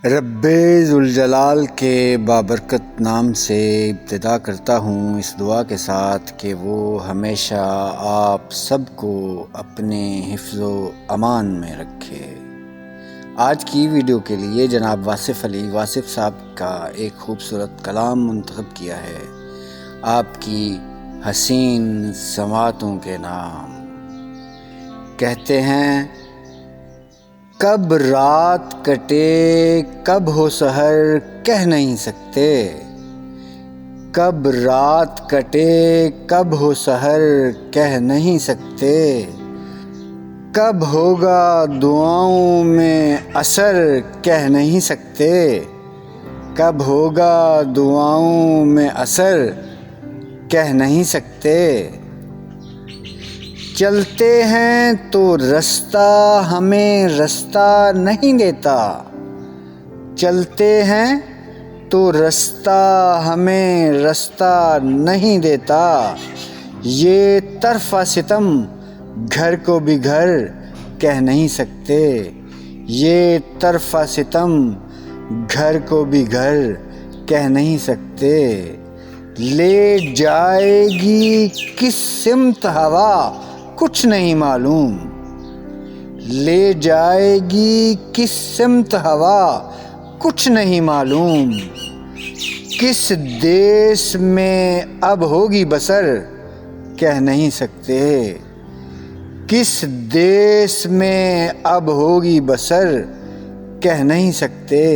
رب ذوالجلال کے بابرکت نام سے ابتدا کرتا ہوں اس دعا کے ساتھ کہ وہ ہمیشہ آپ سب کو اپنے حفظ و امان میں رکھے۔ آج کی ویڈیو کے لیے جناب واصف صاحب کا ایک خوبصورت کلام منتخب کیا ہے، آپ کی حسین سماعتوں کے نام۔ کہتے ہیں کب رات کٹے کب ہو سحر کہہ نہیں سکتے، کب رات کٹے کب ہو سحر کہہ نہیں سکتے، کب ہوگا دعاؤں میں اثر کہہ نہیں سکتے، کب ہوگا دعاؤں میں اثر کہہ نہیں سکتے۔ چلتے ہیں تو رستہ ہمیں رستہ نہیں دیتا، چلتے ہیں تو رستہ ہمیں رستہ نہیں دیتا، یہ طرفہ ستم گھر کو بھی گھر کہہ نہیں سکتے، یہ طرفہ ستم گھر کو بھی گھر کہہ نہیں سکتے۔ لے جائے گی کس سمت ہوا کچھ نہیں معلوم، لے جائے گی کس سمت ہوا کچھ نہیں معلوم، کس دیس میں اب ہوگی بسر کہہ نہیں سکتے، کس دیس میں اب ہوگی بسر کہہ نہیں سکتے۔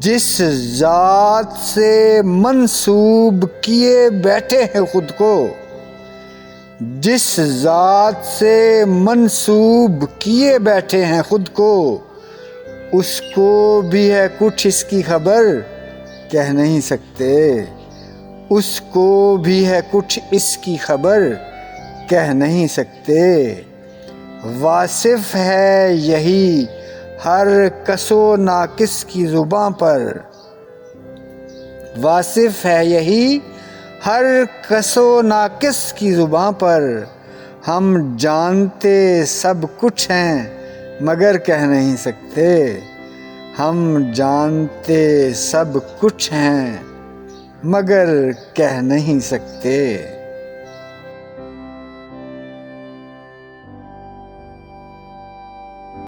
جس ذات سے منسوب کیے بیٹھے ہیں خود کو، جس ذات سے منسوب کیے بیٹھے ہیں خود کو، اس کو بھی ہے کچھ اس کی خبر کہہ نہیں سکتے، اس کو بھی ہے کچھ اس کی خبر کہہ نہیں سکتے۔ واصف ہے یہی ہر کس و ناقص کی زباں پر، واصف ہے یہی ہر کس و ناقص کی زباں پر، ہم جانتے سب کچھ ہیں مگر کہہ نہیں سکتے، ہم جانتے سب کچھ ہیں مگر کہہ نہیں سکتے۔